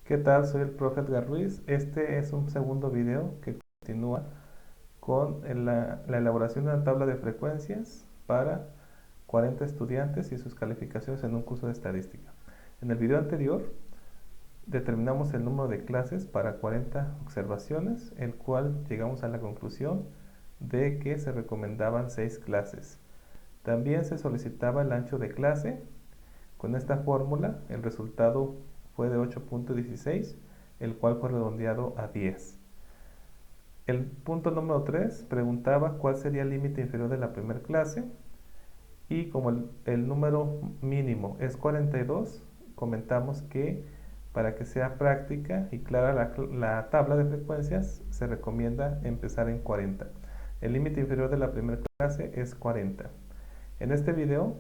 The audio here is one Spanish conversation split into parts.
¿Qué tal? Soy el profe Edgar Ruiz. Este es un segundo video que continúa con la elaboración de una tabla de frecuencias para 40 estudiantes y sus calificaciones en un curso de estadística. En el video anterior determinamos el número de clases para 40 observaciones, el cual llegamos a la conclusión de que se recomendaban 6 clases. También se solicitaba el ancho de clase. Con esta fórmula el resultado fue de 8.16, el cual fue redondeado a 10. El punto número 3 preguntaba cuál sería el límite inferior de la primera clase, y como el número mínimo es 42, comentamos que para que sea práctica y clara la tabla de frecuencias se recomienda empezar en 40. El límite inferior de la primera clase es 40. En este video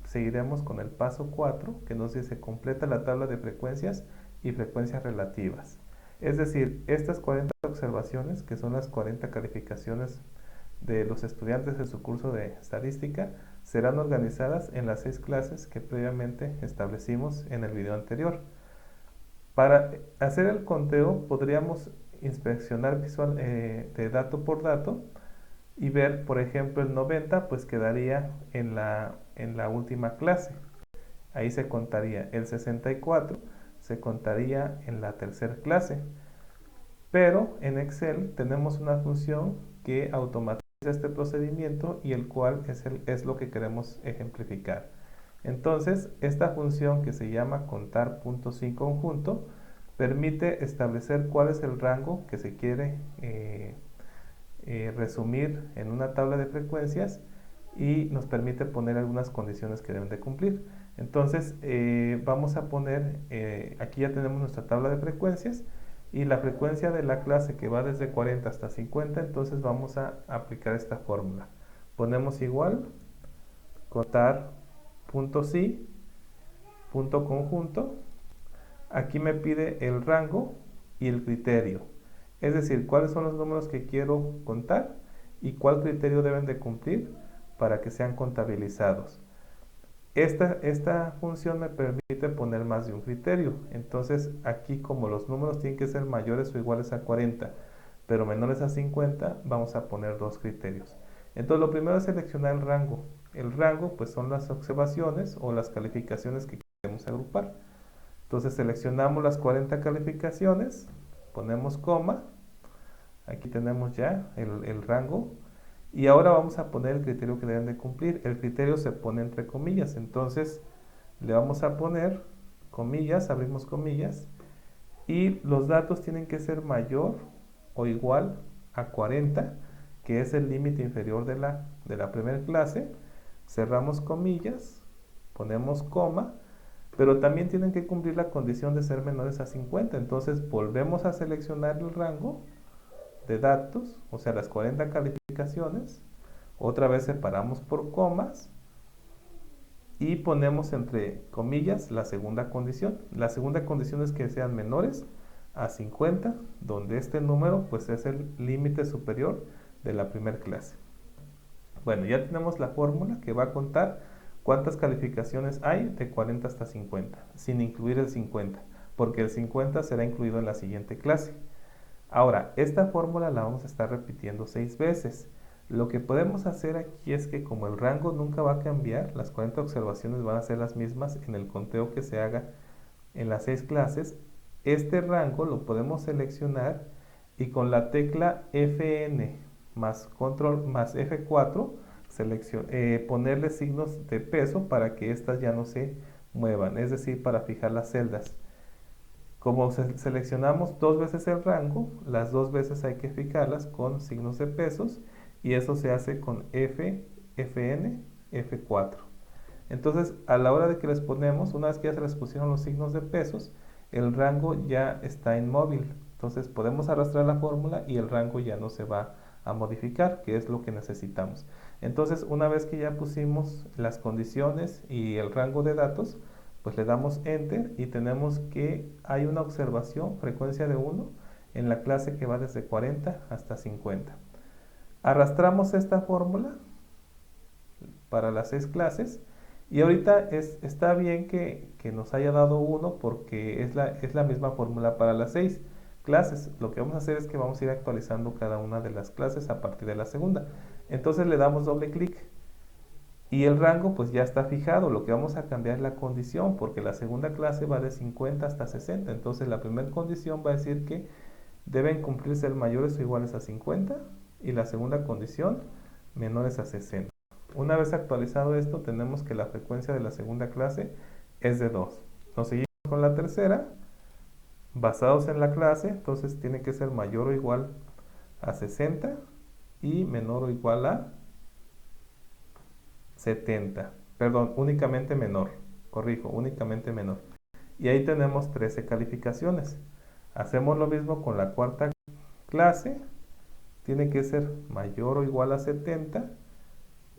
seguiremos con el paso 4, que nos dice completa la tabla de frecuencias y frecuencias relativas. Es decir, estas 40 observaciones, que son las 40 calificaciones de los estudiantes de su curso de estadística, serán organizadas en las 6 clases que previamente establecimos en el video anterior. Para hacer el conteo podríamos inspeccionar de dato por dato y ver, por ejemplo, el 90 pues quedaría en la última clase. Ahí se contaría. El 64 se contaría en la tercera clase. Pero en Excel tenemos una función que automatiza este procedimiento y el cual es lo que queremos ejemplificar. Entonces, esta función, que se llama contar puntos sin conjunto, permite establecer cuál es el rango que se quiere resumir en una tabla de frecuencias, y nos permite poner algunas condiciones que deben de cumplir. Entonces vamos a poner, aquí ya tenemos nuestra tabla de frecuencias y la frecuencia de la clase que va desde 40 hasta 50, entonces vamos a aplicar esta fórmula. Ponemos igual, contar punto sí, punto conjunto. Aquí me pide el rango y el criterio. Es decir, cuáles son los números que quiero contar y cuál criterio deben de cumplir para que sean contabilizados. Esta función me permite poner más de un criterio. Entonces aquí, como los números tienen que ser mayores o iguales a 40, pero menores a 50, vamos a poner dos criterios. Entonces lo primero es seleccionar el rango. El rango pues son las observaciones o las calificaciones que queremos agrupar. Entonces seleccionamos las 40 calificaciones, ponemos coma, aquí tenemos ya el rango, y ahora vamos a poner el criterio que deben de cumplir. El criterio se pone entre comillas, entonces le vamos a poner comillas, abrimos comillas, y los datos tienen que ser mayor o igual a 40, que es el límite inferior de la primera clase. Cerramos comillas, ponemos coma, pero también tienen que cumplir la condición de ser menores a 50. Entonces volvemos a seleccionar el rango de datos, o sea, las 40 calificaciones. Otra vez separamos por comas y ponemos entre comillas la segunda condición. La segunda condición es que sean menores a 50, donde este número pues es el límite superior de la primera clase. Bueno, ya tenemos la fórmula que va a contar cuántas calificaciones hay de 40 hasta 50, sin incluir el 50, porque el 50 será incluido en la siguiente clase. Ahora, esta fórmula la vamos a estar repitiendo 6 veces. Lo que podemos hacer aquí es que, como el rango nunca va a cambiar, las 40 observaciones van a ser las mismas en el conteo que se haga en las 6 clases. Este rango lo podemos seleccionar y con la tecla Fn más control más F4 ponerle signos de peso para que estas ya no se muevan, es decir, para fijar las celdas. Como seleccionamos dos veces el rango, las dos veces hay que fijarlas con signos de pesos, y eso se hace con F, Fn, F4. Entonces, a la hora de que les ponemos, una vez que ya se les pusieron los signos de pesos, el rango ya está inmóvil. Entonces podemos arrastrar la fórmula y el rango ya no se va a modificar, que es lo que necesitamos. Entonces, una vez que ya pusimos las condiciones y el rango de datos, pues le damos Enter y tenemos que hay una observación, frecuencia de 1, en la clase que va desde 40 hasta 50. Arrastramos esta fórmula para las 6 clases Y ahorita está bien que nos haya dado 1 porque es la misma fórmula para las 6 clases. Lo que vamos a hacer es que vamos a ir actualizando cada una de las clases a partir de la segunda. Entonces le damos doble clic y el rango pues ya está fijado. Lo que vamos a cambiar es la condición, porque la segunda clase va de 50 hasta 60. Entonces la primera condición va a decir que deben cumplir ser mayores o iguales a 50 y la segunda condición menores a 60. Una vez actualizado esto, tenemos que la frecuencia de la segunda clase es de 2. Nos seguimos con la tercera, basados en la clase, entonces tiene que ser mayor o igual a 60 y menor o igual a 70. Perdón, únicamente menor. Corrijo, únicamente menor. Y ahí tenemos 13 calificaciones. Hacemos lo mismo con la cuarta clase. Tiene que ser mayor o igual a 70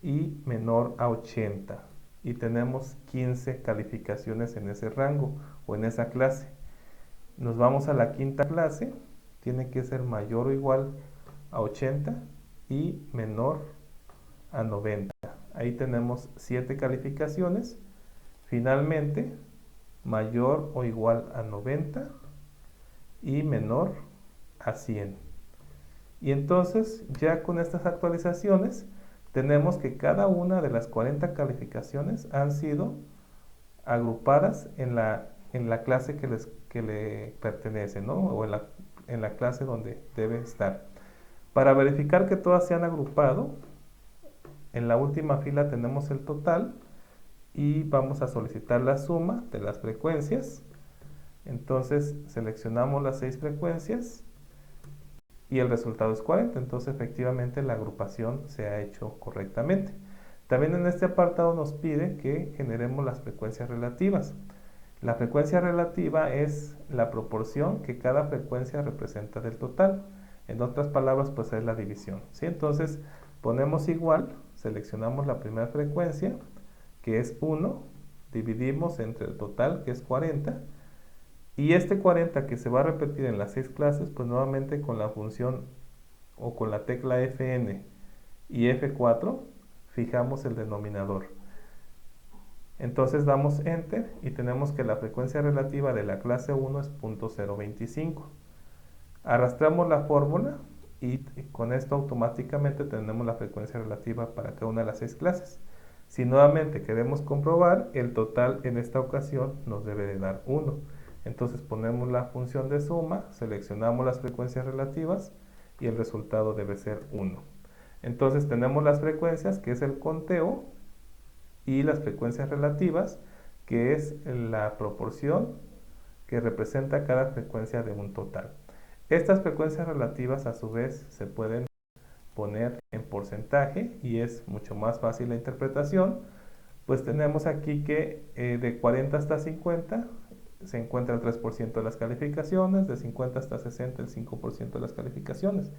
y menor a 80. Y tenemos 15 calificaciones en ese rango o en esa clase. Nos vamos a la quinta clase. Tiene que ser mayor o igual a 80 y menor a 90. Ahí tenemos 7 calificaciones. Finalmente, mayor o igual a 90 y menor a 100. Y entonces, ya con estas actualizaciones, tenemos que cada una de las 40 calificaciones han sido agrupadas en la clase que le pertenece, ¿no? O en la clase donde debe estar. Para verificar que todas se han agrupado, en la última fila tenemos el total y vamos a solicitar la suma de las frecuencias. Entonces seleccionamos las 6 frecuencias y el resultado es 40. Entonces efectivamente la agrupación se ha hecho correctamente. También en este apartado nos pide que generemos las frecuencias relativas. La frecuencia relativa es la proporción que cada frecuencia representa del total. En otras palabras, pues es la división, ¿sí? Entonces ponemos igual, seleccionamos la primera frecuencia, que es 1, dividimos entre el total, que es 40, y este 40 que se va a repetir en las 6 clases, pues nuevamente con la función o con la tecla Fn y F4 fijamos el denominador. Entonces damos Enter y tenemos que la frecuencia relativa de la clase 1 es 0.025. Arrastramos la fórmula y con esto automáticamente tenemos la frecuencia relativa para cada una de las 6 clases. Si nuevamente queremos comprobar, el total en esta ocasión nos debe de dar 1. Entonces ponemos la función de suma, seleccionamos las frecuencias relativas y el resultado debe ser 1. Entonces tenemos las frecuencias, que es el conteo, y las frecuencias relativas, que es la proporción que representa cada frecuencia de un total. Estas frecuencias relativas a su vez se pueden poner en porcentaje y es mucho más fácil la interpretación. Pues tenemos aquí que de 40 hasta 50 se encuentra el 3% de las calificaciones, de 50 hasta 60 el 5% de las calificaciones.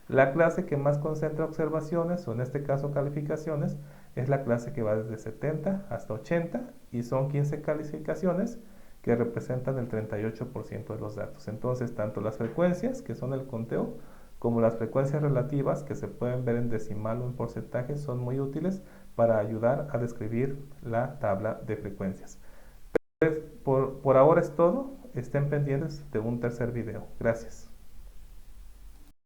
La clase que más concentra observaciones, o en este caso calificaciones, es la clase que va desde 70 hasta 80 y son 15 calificaciones que representan el 38% de los datos. Entonces, tanto las frecuencias, que son el conteo, como las frecuencias relativas, que se pueden ver en decimal o en porcentaje, son muy útiles para ayudar a describir la tabla de frecuencias. Por ahora es todo. Estén pendientes de un tercer video. Gracias.